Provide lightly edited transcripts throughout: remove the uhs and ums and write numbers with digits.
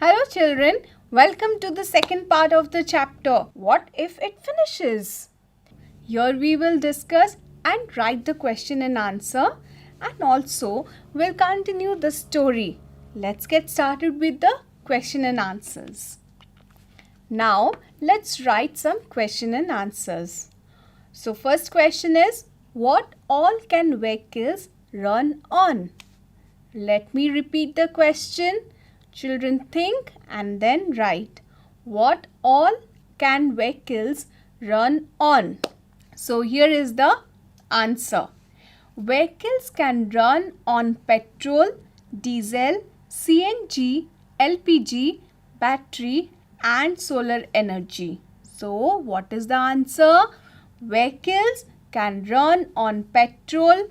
Hello children, welcome to the second part of the chapter, What if it finishes? Here we will discuss and write the question and answer, and also we'll continue the story. Let's get started with the question and answers. Now let's write some question and answers. So first question is, what all can vehicles run on? Let me repeat the question. Children, think and then write. What all can vehicles run on? So here is the answer. Vehicles can run on petrol, diesel, CNG, LPG, battery and solar energy. So what is the answer? Vehicles can run on petrol,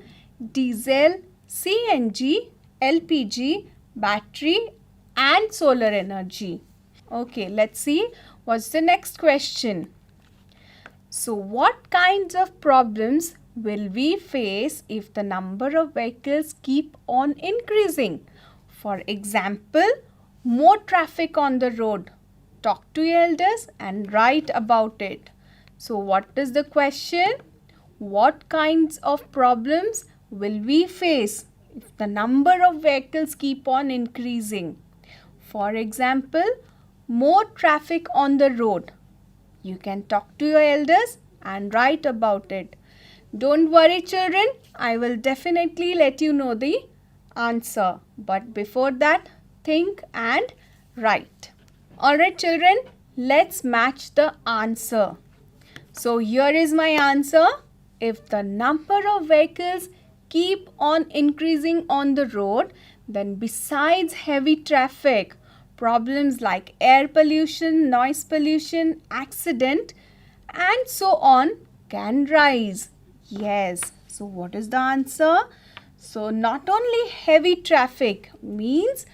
diesel, CNG, LPG, battery and solar energy. Okay, let's see what's the next question. So what kinds of problems will we face if the number of vehicles keep on increasing? For example, more traffic on the road. Talk to your elders and write about it. So what is the question? What kinds of problems will we face if the number of vehicles keep on increasing? For example, more traffic on the road. You can talk to your elders and write about it. Don't worry children, I will definitely let you know the answer. But before that, think and write. Alright children, let's match the answer. So here is my answer. If the number of vehicles keep on increasing on the road, then besides heavy traffic, problems like air pollution, noise pollution, accident and so on can rise. Yes. So what is the answer? So not only heavy traffic means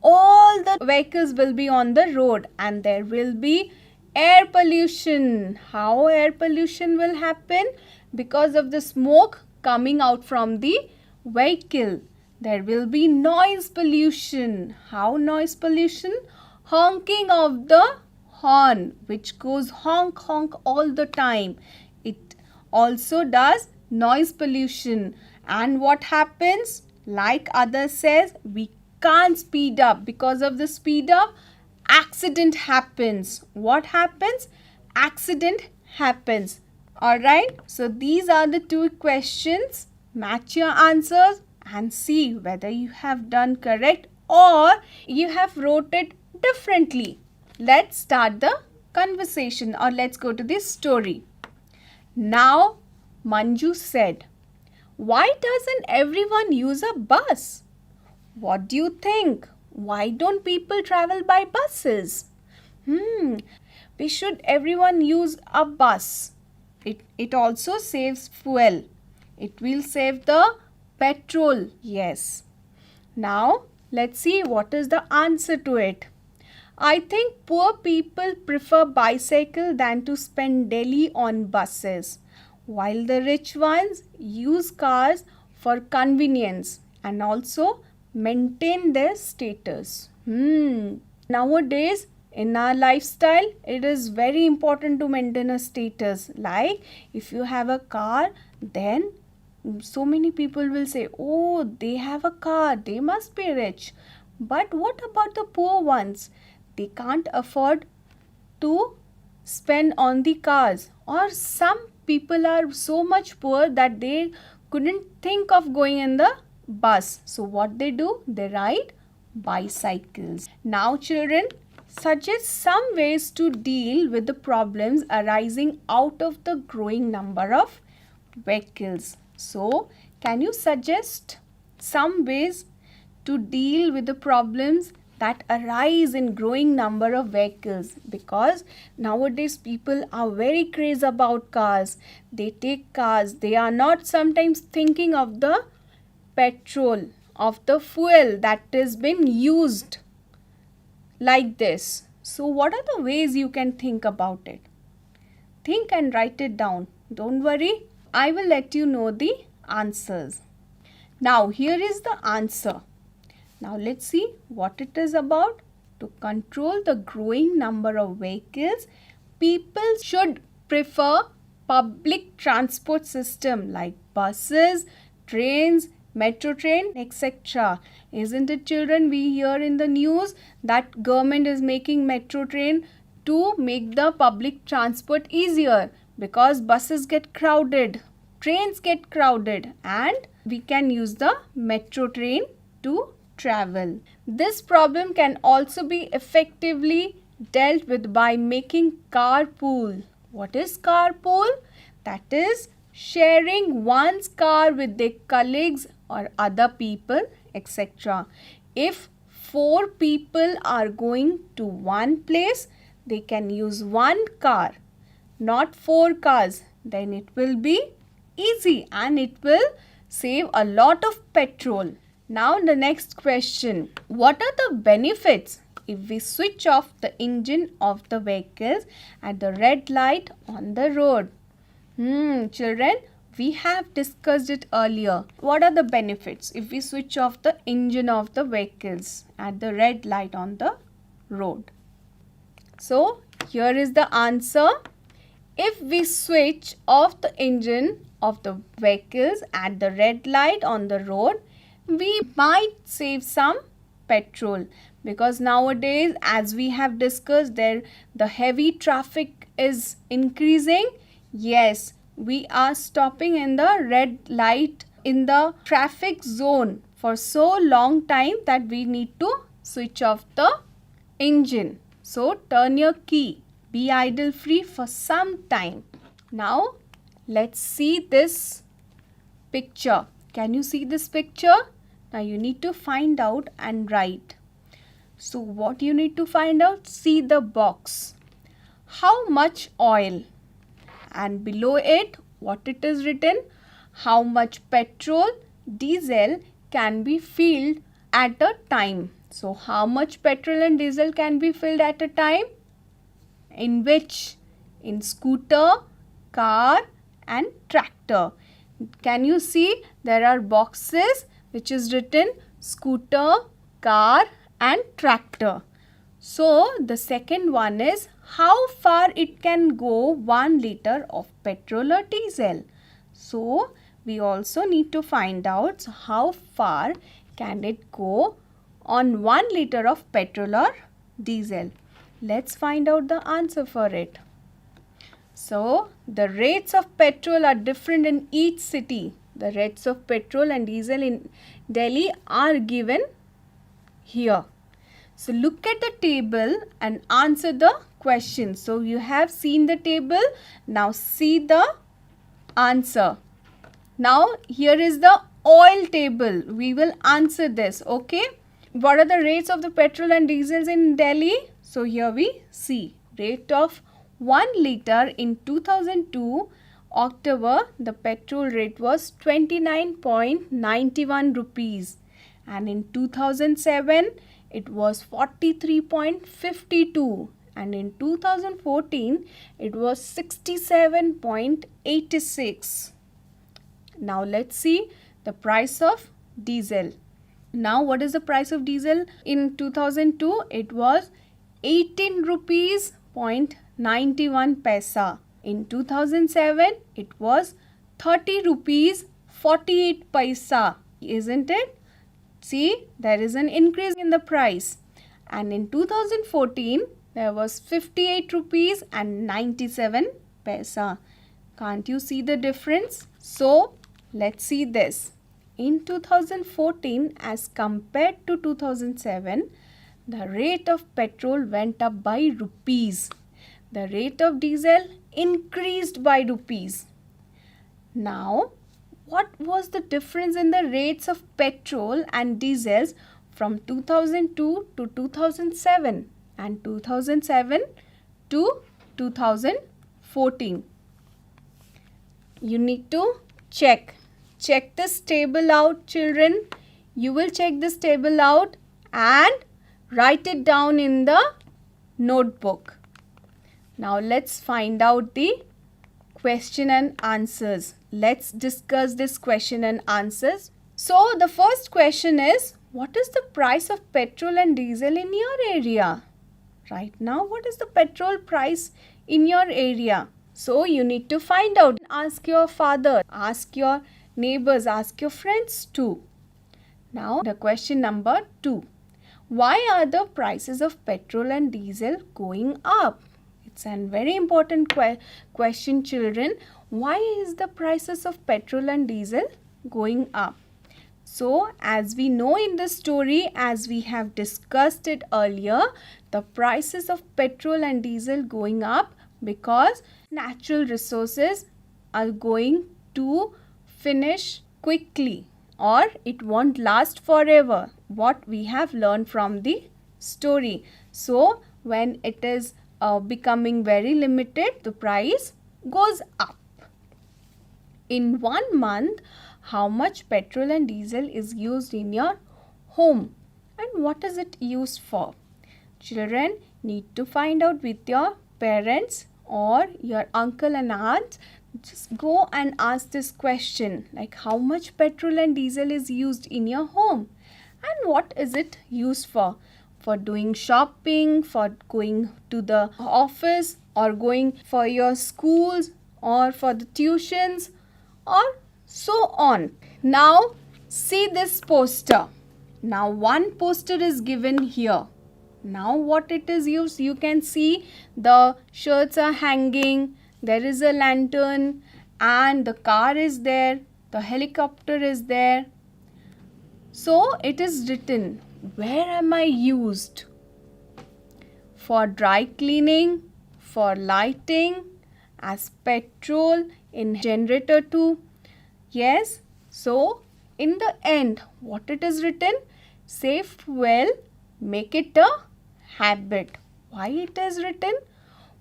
all the vehicles will be on the road and there will be air pollution. How air pollution will happen? Because of the smoke coming out from the vehicle. There will be noise pollution. How noise pollution? Honking of the horn, which goes honk honk all the time. It also does noise pollution. And what happens? Like others says, we can't speed up. Because of the speed up, accident happens. What happens? Accident happens. Alright, so these are the two questions. Match your answers and see whether you have done correct or you have wrote it differently. Let's start the conversation or let's go to this story. Now, Manju said, why doesn't everyone use a bus? What do you think? Why don't people travel by buses? We should everyone use a bus. It also saves fuel. It will save the petrol. Yes. Now, let's see what is the answer to it. I think poor people prefer bicycle than to spend daily on buses, while the rich ones use cars for convenience and also maintain their status. Nowadays, in our lifestyle, it is very important to maintain a status. Like, if you have a car, then so many people will say, oh, they have a car, they must be rich. But what about the poor ones? They can't afford to spend on the cars. Or some people are so much poor that they couldn't think of going in the bus. So what they do? They ride bicycles. Now children, suggest some ways to deal with the problems arising out of the growing number of vehicles. So, can you suggest some ways to deal with the problems that arise in growing number of vehicles? Because nowadays people are very crazy about cars. They take cars. They are not sometimes thinking of the petrol, of the fuel that has been used like this. So what are the ways you can think about it? Think and write it down. Don't worry, I will let you know the answers. Now here is the answer. Now let's see what it is about. to control the growing number of vehicles, people should prefer public transport system like buses, trains, metro train, etc. Isn't it, children? We hear in the news that government is making metro train to make the public transport easier because buses get crowded, trains get crowded, and we can use the metro train to travel. This problem can also be effectively dealt with by making carpool. What is carpool? That is sharing one's car with their colleagues or other people, etc. If 4 people are going to one place, they can use one car, not 4 cars. Then it will be easy and it will save a lot of petrol. Now the next question. What are the benefits if we switch off the engine of the vehicles at the red light on the road? Children, we have discussed it earlier. What are the benefits if we switch off the engine of the vehicles at the red light on the road? So, here is the answer. If we switch off the engine of the vehicles at the red light on the road, we might save some petrol, because nowadays, as we have discussed, the heavy traffic is increasing. Yes, we are stopping in the red light in the traffic zone for so long time that we need to switch off the engine. So turn your key, be idle free for some time. Now let's see this picture. Can you see this picture? Now you need to find out and write. So what you need to find out? See the box. How much oil? And below it, what it is written? How much petrol, diesel can be filled at a time. So how much petrol and diesel can be filled at a time? In which? In scooter, car and tractor. Can you see there are boxes which is written scooter, car and tractor. So the second one is how far it can go 1 liter of petrol or diesel. So we also need to find out how far can it go on 1 liter of petrol or diesel. Let's find out the answer for it. So the rates of petrol are different in each city. The rates of petrol and diesel in Delhi are given here. So look at the table and answer the question. So you have seen the table. Now see the answer. Now here is the oil table. We will answer this. Okay. What are the rates of the petrol and diesels in Delhi? So here we see rate of 1 liter in 2002 October, the petrol rate was 29.91 rupees, and in 2007 it was 43.52, and in 2014 it was 67.86. Now let's see the price of diesel. Now what is the price of diesel? In 2002 it was 18 rupees 91 paisa. In 2007 it was 30 rupees 48 paisa. Isn't it? See, there is an increase in the price. And in 2014 there was 58 rupees and 97 paisa. Can't you see the difference? So let's see this. In 2014 as compared to 2007, the rate of petrol went up by rupees. The rate of diesel increased by rupees. Now, what was the difference in the rates of petrol and diesels from 2002 to 2007 and 2007 to 2014? You need to check. Check this table out, children. You will check this table out and write it down in the notebook. Now let's find out the question and answers. Let's discuss this question and answers. So the first question is, what is the price of petrol and diesel in your area? Right now, what is the petrol price in your area? So you need to find out. Ask your father, ask your neighbors, ask your friends too. Now, the question number 2. Why are the prices of petrol and diesel going up? It's a very important question, children. Why is the prices of petrol and diesel going up? So, as we know in the story, as we have discussed it earlier, the prices of petrol and diesel going up because natural resources are going to finish quickly or it won't last forever. What we have learned from the story. So, when it is becoming very limited, the price goes up. In 1 month, how much petrol and diesel is used in your home and what is it used for? Children need to find out with your parents or your uncle and aunt. Just go and ask this question, like how much petrol and diesel is used in your home and what is it used for? For doing shopping, for going to the office or going for your schools or for the tuitions or so on. Now see this poster. Now one poster is given here. Now what it is used, you can see the shirts are hanging, there is a lantern and the car is there, the helicopter is there. So it is written, where am I used? For dry cleaning, for lighting, as petrol, in generator too. Yes, so in the end, what it is written? Save fuel, make it a habit. Why it is written?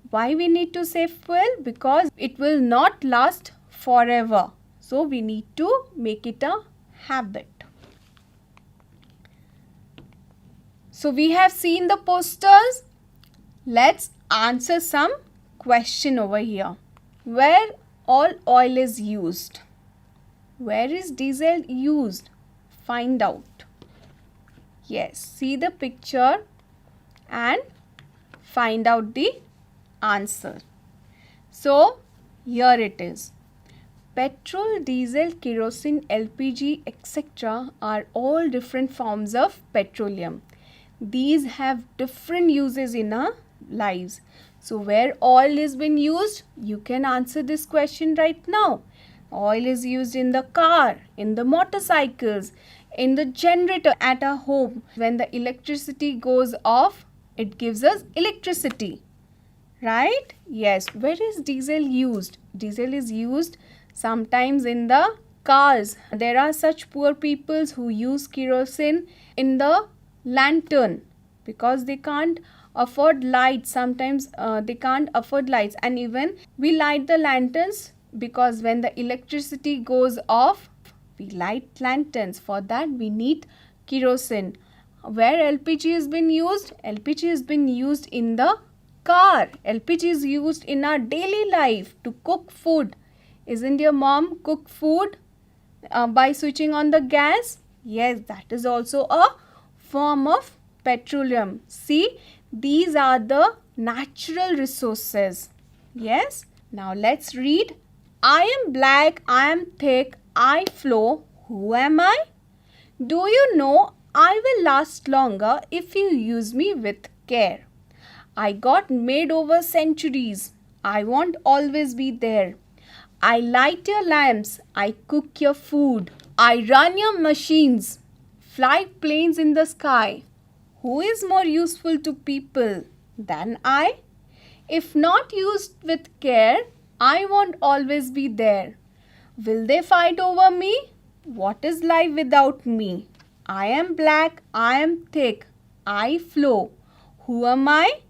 Why we need to save fuel? Because it will not last forever. So we need to make it a habit. So we have seen the posters. Let's answer some question over here. Where all oil is used? Where is diesel used? Find out. Yes, see the picture and find out the answer. So, here it is. Petrol, diesel, kerosene, LPG, etc. are all different forms of petroleum. These have different uses in our lives. So, where oil is being used, you can answer this question right now. Oil is used in the car, in the motorcycles, in the generator at our home. When the electricity goes off, it gives us electricity. Right? Yes. Where is diesel used? Diesel is used sometimes in the cars. There are such poor people who use kerosene in the lantern because they can't afford lights. Sometimes they can't afford lights, and even we light the lanterns because when the electricity goes off, we light lanterns. For that we need kerosene. Where LPG has been used? LPG has been used in the car. LPG is used in our daily life to cook food. Isn't your mom cook food by switching on the gas? Yes, that is also a form of petroleum. See, these are the natural resources. Yes. Now let's read. I am black, I am thick, I flow. Who am I? Do you know I will last longer if you use me with care. I got made over centuries. I won't always be there. I light your lamps. I cook your food. I run your machines. Fly planes in the sky. Who is more useful to people than I? If not used with care, I won't always be there. Will they fight over me? What is life without me? I am black, I am thick, I flow. Who am I?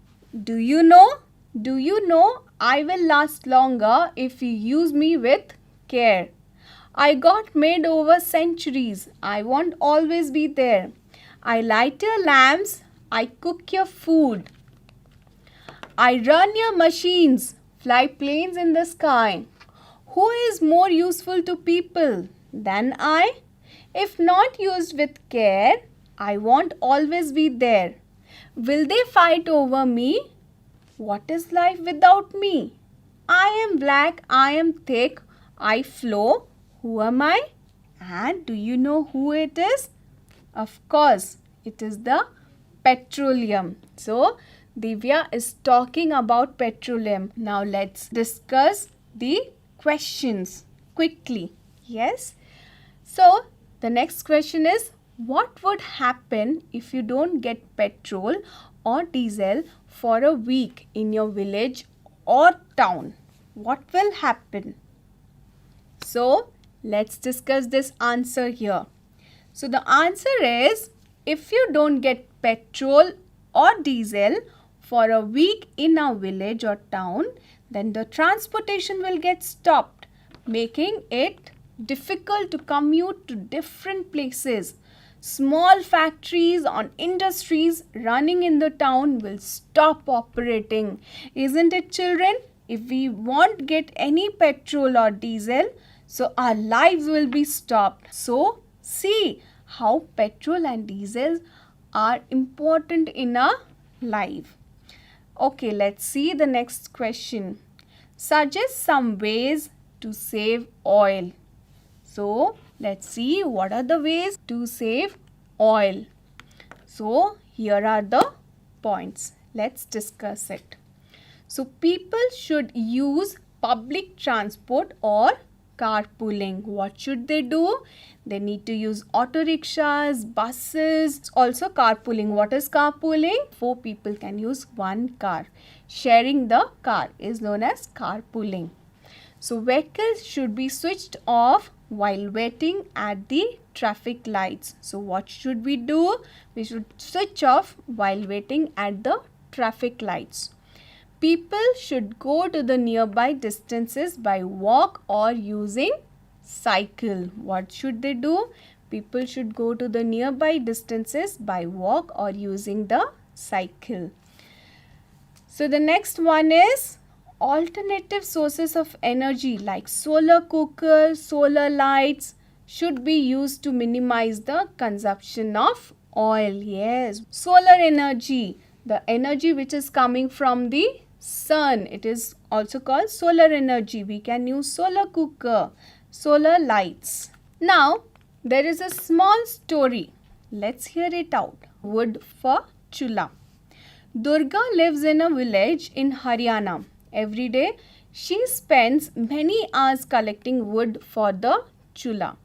Do you know? Do you know I will last longer if you use me with care? I got made over centuries. I won't always be there. I light your lamps. I cook your food. I run your machines. Fly planes in the sky. Who is more useful to people than I? If not used with care, I won't always be there. Will they fight over me? What is life without me? I am black, I am thick, I flow. Who am I? And do you know who it is? Of course, it is the petroleum. So, Divya is talking about petroleum. Now, let's discuss the questions quickly. Yes? So, the next question is, what would happen if you don't get petrol or diesel for a week in your village or town? What will happen? So, let's discuss this answer here. So, the answer is, if you don't get petrol or diesel for a week in a village or town, then the transportation will get stopped, making it difficult to commute to different places. Small factories or industries running in the town will stop operating. Isn't it, children? If we won't get any petrol or diesel, so our lives will be stopped. So, see how petrol and diesel are important in our life. Okay, let's see the next question. Suggest some ways to save oil. So, let's see what are the ways to save oil. So, here are the points. Let's discuss it. So, people should use public transport or carpooling. What should they do? They need to use auto rickshaws, buses, also carpooling. What is carpooling? 4 people can use one car. Sharing the car is known as carpooling. So, vehicles should be switched off while waiting at the traffic lights. So, what should we do? We should switch off while waiting at the traffic lights. People should go to the nearby distances by walk or using cycle. What should they do? People should go to the nearby distances by walk or using the cycle. So, the next one is alternative sources of energy like solar cookers, solar lights should be used to minimize the consumption of oil. Yes, solar energy, the energy which is coming from the sun, it is also called solar energy. We can use solar cooker, solar lights. Now, there is a small story. Let's hear it out. Wood for chula. Durga lives in a village in Haryana. Every day, she spends many hours collecting wood for the chula.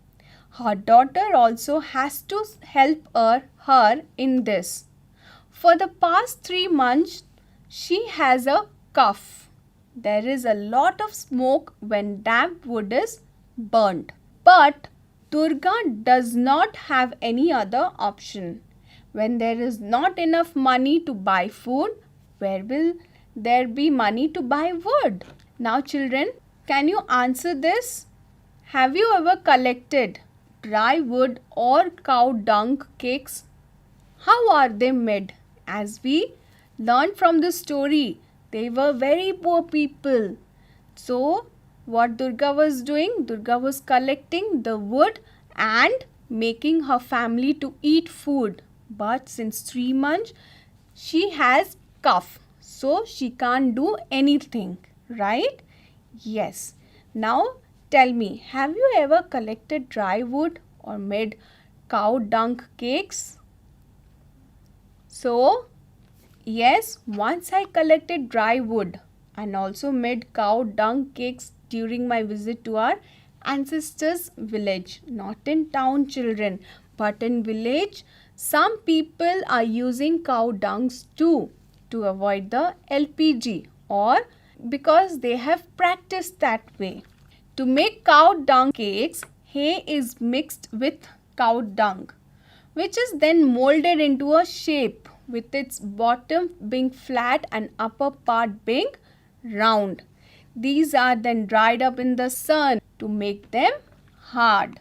Her daughter also has to help her in this. For the past 3 months, she has a cough. There is a lot of smoke when damp wood is burnt. But Durga does not have any other option. When there is not enough money to buy food, where will there be money to buy wood? Now, children, can you answer this? Have you ever collected dry wood or cow dung cakes? How are they made? As we learned from the story, they were very poor people. So, what Durga was doing? Durga was collecting the wood and making her family to eat food. But since 3 months, she has cough. So, she can't do anything, right? Yes. Now, tell me, have you ever collected dry wood or made cow dung cakes? So, yes, once I collected dry wood and also made cow dung cakes during my visit to our ancestors' village. Not in town, children, but in village. Some people are using cow dungs too to avoid the LPG or because they have practiced that way. To make cow dung cakes, hay is mixed with cow dung, which is then molded into a shape with its bottom being flat and upper part being round. These are then dried up in the sun to make them hard.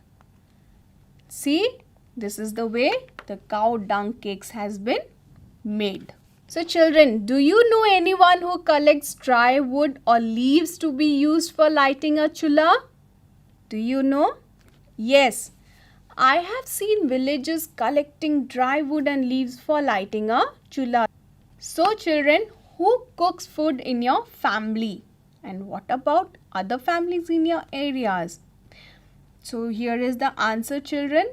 See, this is the way the cow dung cakes has been made. So children, do you know anyone who collects dry wood or leaves to be used for lighting a chula? Do you know? Yes, I have seen villagers collecting dry wood and leaves for lighting a chula. So children, who cooks food in your family? And what about other families in your areas? So here is the answer, children.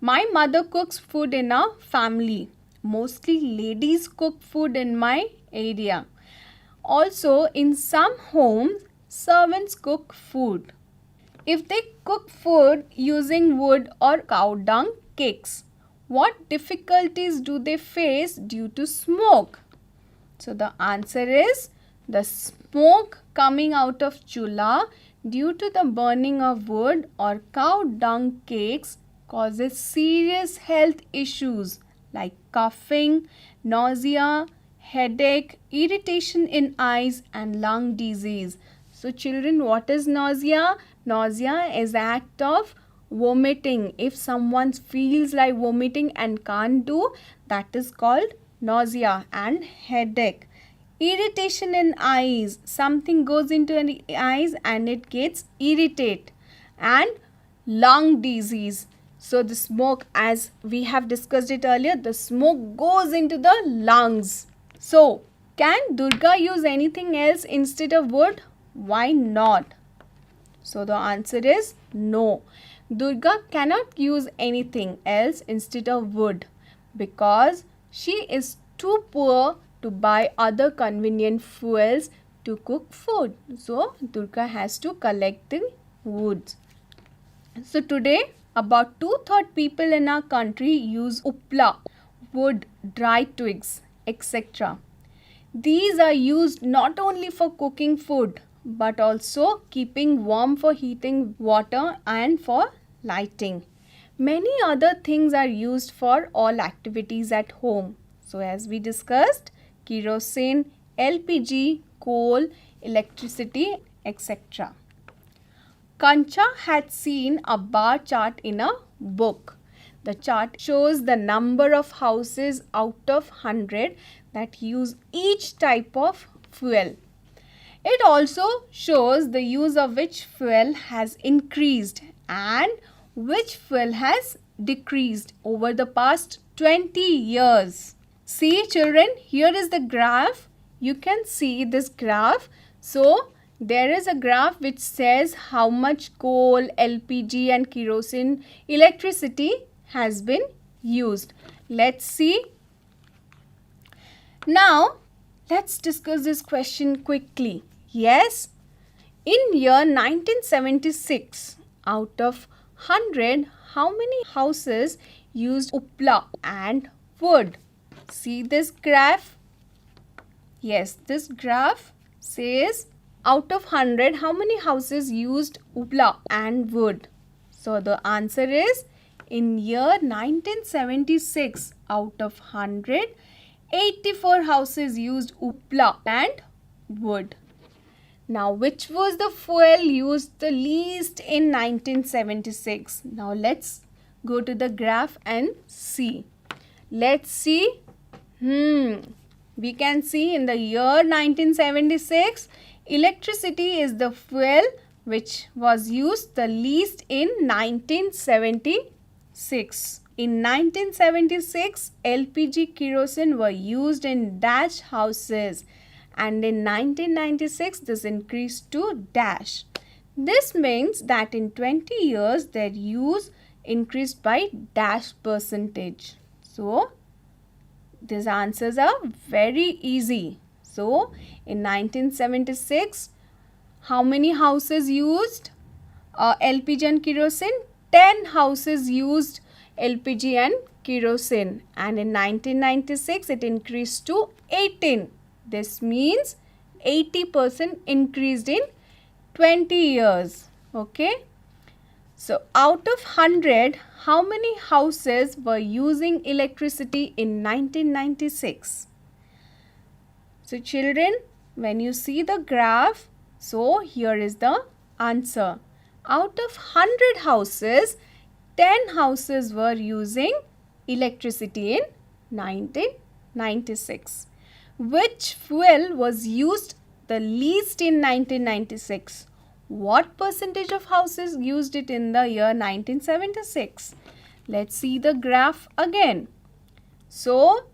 My mother cooks food in our family. Mostly ladies cook food in my area. Also, in some homes, servants cook food. If they cook food using wood or cow dung cakes, what difficulties do they face due to smoke? So the answer is the smoke coming out of chula due to the burning of wood or cow dung cakes causes serious health issues like coughing, nausea, headache, irritation in eyes and lung disease. So children, what is nausea? Nausea is act of vomiting. If someone feels like vomiting and can't do, that is called nausea. And headache. Irritation in eyes. Something goes into the eyes and it gets irritated. And lung disease. So the smoke, as we have discussed it earlier, the smoke goes into the lungs. So, can Durga use anything else instead of wood? Why not? So the answer is no. Durga cannot use anything else instead of wood because she is too poor to buy other convenient fuels to cook food. So Durga has to collect the woods. So today about 2/3 people in our country use upla, wood, dry twigs, etc. These are used not only for cooking food but also keeping warm for heating water and for lighting. Many other things are used for all activities at home. So as we discussed, kerosene, LPG, coal, electricity, etc. Kancha had seen a bar chart in a book. The chart shows the number of houses out of 100 that use each type of fuel. It also shows the use of which fuel has increased and which fuel has decreased over the past 20 years. See children, here is the graph. You can see this graph. So, there is a graph which says how much coal, LPG and kerosene electricity has been used. Let's see. Now, let's discuss this question quickly. Yes, in year 1976, out of 100, how many houses used upla and wood? See this graph? Yes, this graph says out of 100, how many houses used upla and wood? So the answer is in year 1976, out of 100, 84 houses used upla and wood. Now, which was the fuel used the least in 1976? Now, let's go to the graph and see. Let's see. We can see in the year 1976, electricity is the fuel which was used the least in 1976. In 1976, LPG kerosene were used in dash houses. And in 1996, this increased to dash. This means that in 20 years, their use increased by dash percentage. So, these answers are very easy. So, in 1976, how many houses used LPG and kerosene? 10 houses used LPG and kerosene. And in 1996, it increased to 18. This means 80% increased in 20 years. Okay. So, out of 100, how many houses were using electricity in 1996? So, children, when you see the graph, so here is the answer. Out of 100 houses, 10 houses were using electricity in 1996. Which fuel was used the least in 1996? What percentage of houses used it in the year 1976? Let's see the graph again. So,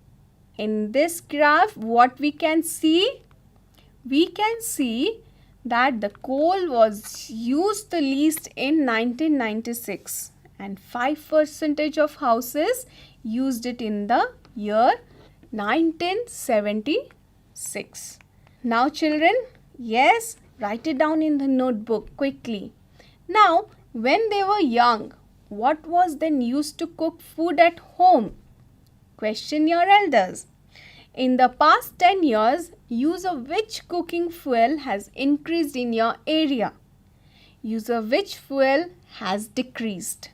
in this graph, what we can see? We can see that the coal was used the least in 1996 and 5% of houses used it in the year 1976. Now children, yes, write it down in the notebook quickly. Now, when they were young, what was then used to cook food at home? Question your elders. In the past 10 years, use of which cooking fuel has increased in your area? Use of which fuel has decreased?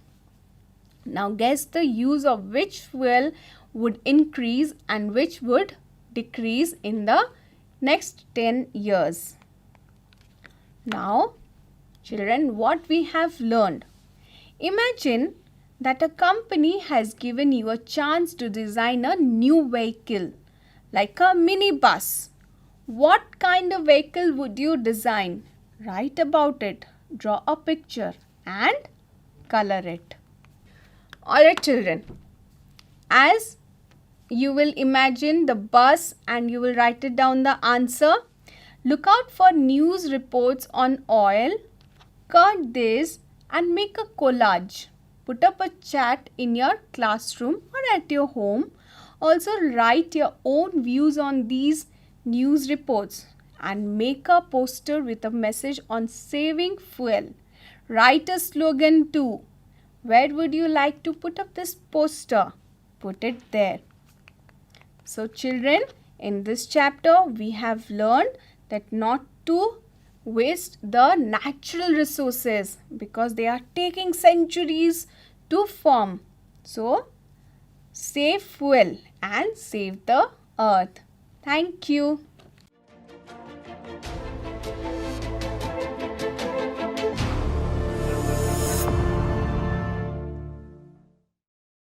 Now guess the use of which fuel would increase and which would decrease in the next 10 years. Now, children, what we have learned. Imagine that a company has given you a chance to design a new vehicle like a minibus. What kind of vehicle would you design? Write about it, draw a picture and color it. Alright children, as you will imagine the bus and you will write it down the answer. Look out for news reports on oil, cut this and make a collage. Put up a chat in your classroom or at your home. Also write your own views on these news reports and make a poster with a message on saving fuel. Write a slogan too. Where would you like to put up this poster? Put it there. So children, in this chapter we have learned that not to waste the natural resources because they are taking centuries to form. So save fuel and save the earth. Thank you.